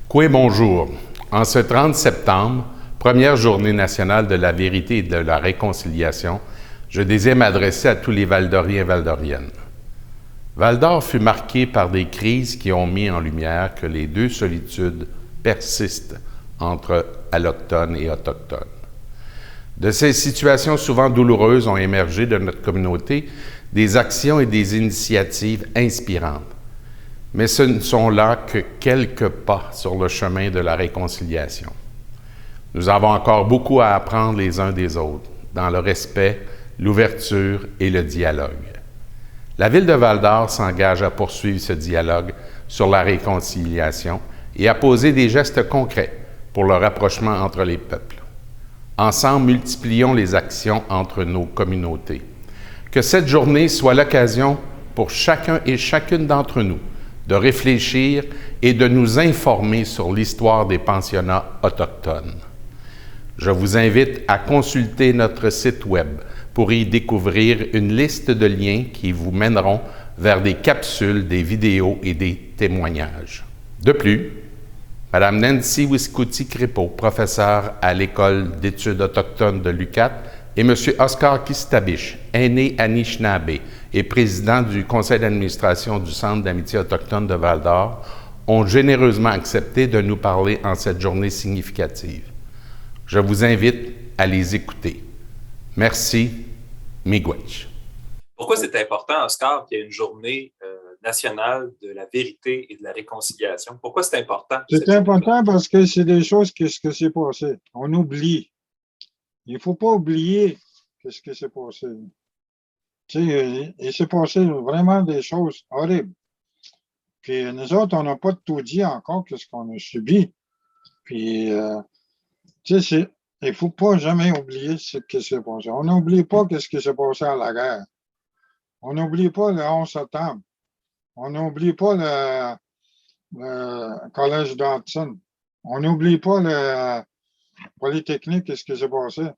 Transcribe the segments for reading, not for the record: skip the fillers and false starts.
Coué, bonjour. En ce 30 septembre, première journée nationale de la vérité et de la réconciliation, je désire m'adresser à tous les Val-d'Oriens et Val-d'Oriennes. Val-d'Or fut marqué par des crises qui ont mis en lumière que les deux solitudes persistent entre allochtones et autochtones. De ces situations souvent douloureuses ont émergé de notre communauté des actions et des initiatives inspirantes. Mais ce ne sont là que quelques pas sur le chemin de la réconciliation. Nous avons encore beaucoup à apprendre les uns des autres, dans le respect, l'ouverture et le dialogue. La Ville de Val-d'Or s'engage à poursuivre ce dialogue sur la réconciliation et à poser des gestes concrets pour le rapprochement entre les peuples. Ensemble, multiplions les actions entre nos communautés. Que cette journée soit l'occasion pour chacun et chacune d'entre nous de réfléchir et de nous informer sur l'histoire des pensionnats autochtones. Je vous invite à consulter notre site Web pour y découvrir une liste de liens qui vous mèneront vers des capsules, des vidéos et des témoignages. De plus, Mme Nancy Wiskouti-Crépeau, professeure à l'École d'études autochtones de l'UQAT, et M. Oscar Kistabich, aîné Anishinaabe et président du conseil d'administration du Centre d'amitié autochtone de Val-d'Or, ont généreusement accepté de nous parler en cette journée significative. Je vous invite à les écouter. Merci, Miigwech. Pourquoi c'est important, Oscar, qu'il y ait une journée nationale de la vérité et de la réconciliation? Pourquoi c'est important? C'est important parce que c'est des choses que ce qui s'est passé. On oublie. Il ne faut pas oublier ce qui s'est passé. Tu sais, il s'est passé vraiment des choses horribles. Puis nous autres, on n'a pas tout dit encore ce qu'on a subi. Puis, tu sais, il ne faut pas jamais oublier ce qui s'est passé. On n'oublie pas ce qui s'est passé à la guerre. On n'oublie pas le 11 septembre. On n'oublie pas le collège d'Hudson. On n'oublie pas le Polytechnique, ce qui s'est passé.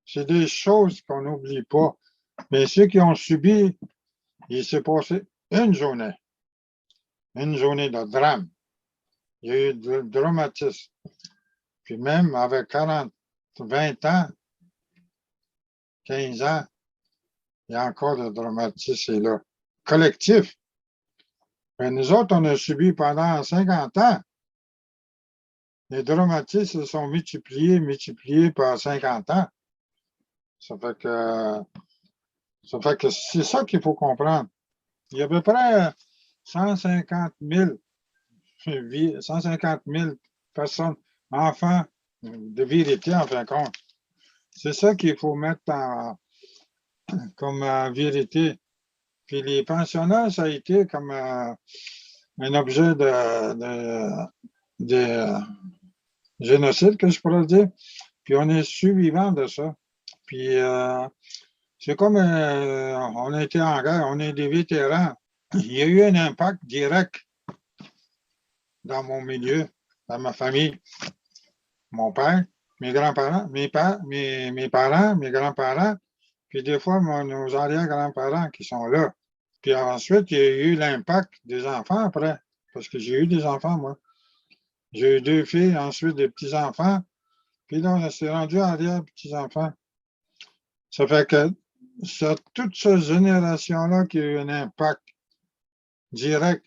C'est des choses qu'on n'oublie pas. Mais ceux qui ont subi, il s'est passé une journée de drame. Il y a eu du dramatisme. Puis même avec 40, 20 ans, 15 ans, il y a encore de dramatisme là. Collectif. Mais nous autres, on a subi pendant 50 ans. Les dramatismes se sont multipliés par 50 ans. Ça fait que c'est ça qu'il faut comprendre. Il y a à peu près 150 000 personnes, enfants de vérité, en fin de compte. C'est ça qu'il faut mettre comme vérité. Puis les pensionnats, ça a été comme un objet de génocide, que je pourrais dire. Puis on est survivant de ça. Puis c'est comme on a été en guerre, on est des vétérans. Il y a eu un impact direct dans mon milieu, dans ma famille. Mon père, mes grands-parents, mes parents, mes grands-parents, puis des fois nos arrière-grands-parents qui sont là. Puis ensuite, il y a eu l'impact des enfants après, parce que j'ai eu des enfants, moi. J'ai eu 2 filles, ensuite des petits-enfants, puis là, on s'est rendu arrière-petits-enfants. Ça fait que c'est toute cette génération-là qui a eu un impact direct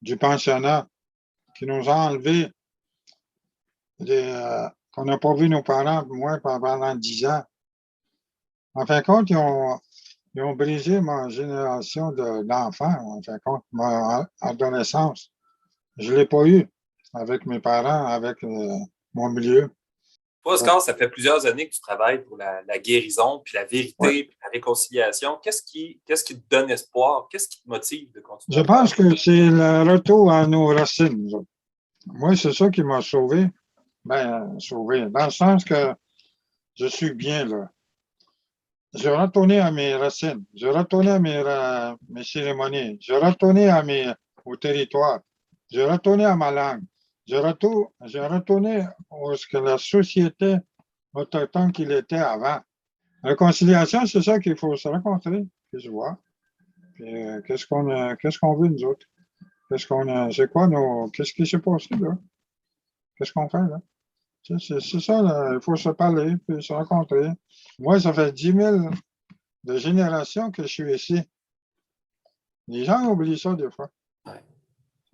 du pensionnat qui nous a enlevé qu'on n'a pas vu nos parents, moi, pendant 10 ans. En fin de compte, ils ont brisé ma génération d'enfants, en fin de compte, ma adolescence. Je ne l'ai pas eu avec mes parents, avec mon milieu. Toi, Oscar, ça fait plusieurs années que tu travailles pour la guérison, puis la vérité, puis la réconciliation. Qu'est-ce qui te donne espoir? Qu'est-ce qui te motive de continuer? Je pense que c'est le retour à nos racines. Moi, c'est ça qui m'a sauvé. Sauvé. Dans le sens que je suis bien là. Je retourné à mes racines. Je retourné à mes cérémonies. Je retourné au territoire. Je retourné à ma langue. Je retourné à ce que la société autochtone qu'il était avant. La réconciliation, c'est ça qu'il faut se rencontrer, puis se voir. Puis, qu'est-ce qu'on veut, nous autres? Qu'est-ce qui s'est passé, là? Qu'est-ce qu'on fait, là? C'est ça, là. Il faut se parler, puis se rencontrer. Moi, ça fait 10 000 de générations que je suis ici. Les gens oublient ça, des fois. Ouais.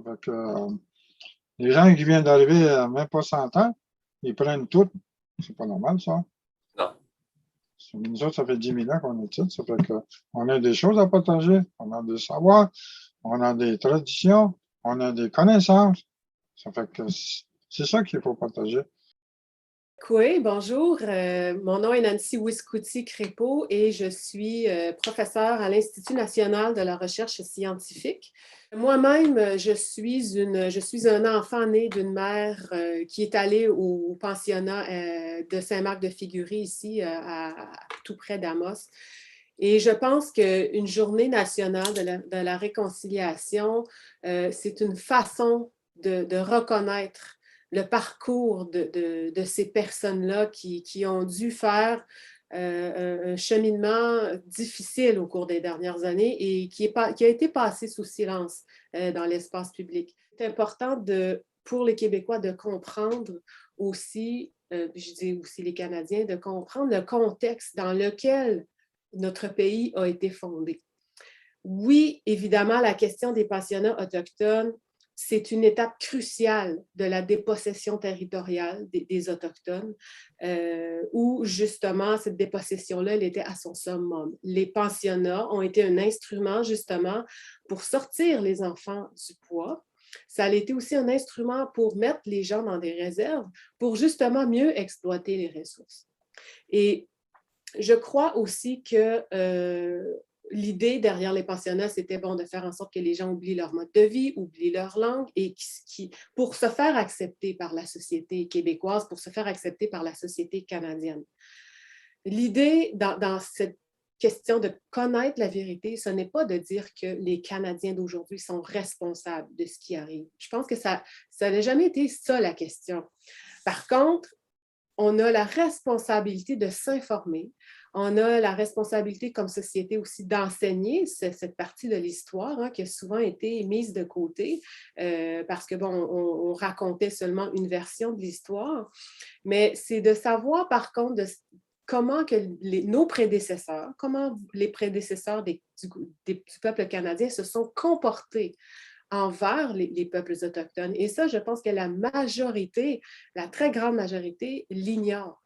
Fait que, les gens qui viennent d'arriver à même pas 100 ans, ils prennent tout. C'est pas normal, ça. Non. Nous autres, ça fait 10 000 ans qu'on est ici. Ça fait qu'on a des choses à partager. On a des savoirs, on a des traditions, on a des connaissances. Ça fait que c'est ça qu'il faut partager. Oui, bonjour. Mon nom est Nancy Wiscuti-Crépeau et je suis professeure à l'Institut national de la recherche scientifique. Moi-même, je suis un enfant né d'une mère qui est allée au pensionnat de Saint-Marc-de-Figuerie, ici, tout près d'Amos. Et je pense qu'une journée nationale de la réconciliation, c'est une façon de reconnaître le parcours de ces personnes-là qui ont dû faire un cheminement difficile au cours des dernières années et qui a été passé sous silence dans l'espace public. C'est important pour les Québécois de comprendre aussi, je dis aussi les Canadiens, de comprendre le contexte dans lequel notre pays a été fondé. Oui, évidemment, la question des pensionnats autochtones, c'est une étape cruciale de la dépossession territoriale des Autochtones, où justement cette dépossession-là, elle était à son summum. Les pensionnats ont été un instrument justement pour sortir les enfants du poids. Ça a été aussi un instrument pour mettre les gens dans des réserves, pour justement mieux exploiter les ressources. Et je crois aussi que l'idée derrière les pensionnats, c'était de faire en sorte que les gens oublient leur mode de vie, oublient leur langue, et pour se faire accepter par la société québécoise, pour se faire accepter par la société canadienne. L'idée dans cette question de connaître la vérité, ce n'est pas de dire que les Canadiens d'aujourd'hui sont responsables de ce qui arrive. Je pense que ça n'a jamais été ça la question. Par contre, on a la responsabilité de s'informer. On a la responsabilité comme société aussi d'enseigner cette partie de l'histoire qui a souvent été mise de côté parce que, on racontait seulement une version de l'histoire. Mais c'est de savoir, par contre, comment nos prédécesseurs, comment les prédécesseurs du peuple canadien se sont comportés envers les peuples autochtones. Et ça, je pense que la majorité, la très grande majorité, l'ignore.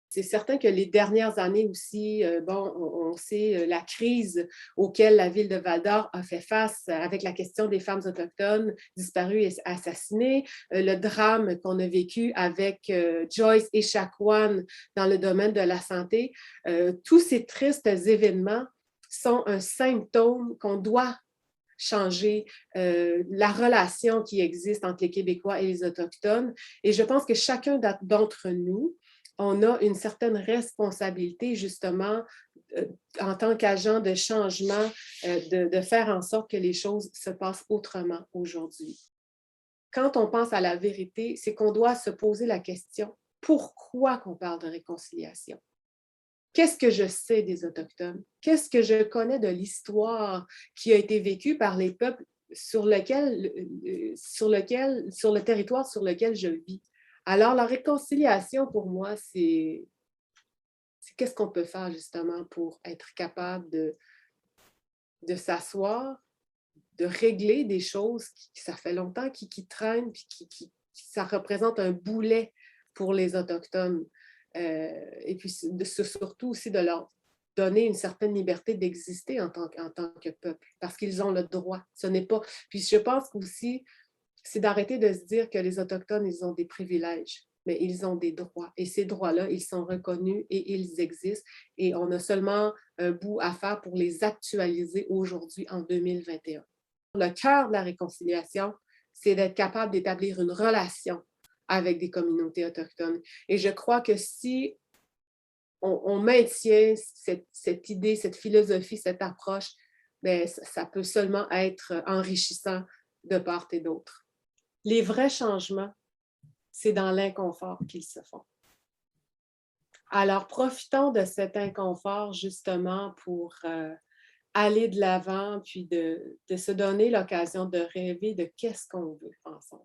C'est certain que les dernières années aussi, on sait la crise auquel la ville de Val-d'Or a fait face avec la question des femmes autochtones disparues et assassinées, le drame qu'on a vécu avec Joyce et Echaquan dans le domaine de la santé. Tous ces tristes événements sont un symptôme qu'on doit changer la relation qui existe entre les Québécois et les Autochtones. Et je pense que chacun d'entre nous, on a une certaine responsabilité justement en tant qu'agent de changement, de faire en sorte que les choses se passent autrement aujourd'hui. Quand on pense à la vérité, c'est qu'on doit se poser la question, pourquoi qu'on parle de réconciliation? Qu'est-ce que je sais des Autochtones? Qu'est-ce que je connais de l'histoire qui a été vécue par les peuples sur le territoire sur lequel je vis? Alors, la réconciliation, pour moi, c'est qu'est-ce qu'on peut faire justement pour être capable de s'asseoir, de régler des choses qui ça fait longtemps qui traînent, puis ça représente un boulet pour les Autochtones. Et puis surtout aussi de leur donner une certaine liberté d'exister en tant que peuple, parce qu'ils ont le droit. Ce n'est pas. Puis je pense aussi, c'est d'arrêter de se dire que les Autochtones, ils ont des privilèges, mais ils ont des droits. Et ces droits-là, ils sont reconnus et ils existent. Et on a seulement un bout à faire pour les actualiser aujourd'hui en 2021. Le cœur de la réconciliation, c'est d'être capable d'établir une relation avec des communautés autochtones. Et je crois que si on maintient cette idée, cette philosophie, cette approche, bien, ça peut seulement être enrichissant de part et d'autre. Les vrais changements, c'est dans l'inconfort qu'ils se font. Alors, profitons de cet inconfort justement pour aller de l'avant, puis de se donner l'occasion de rêver de qu'est-ce qu'on veut ensemble.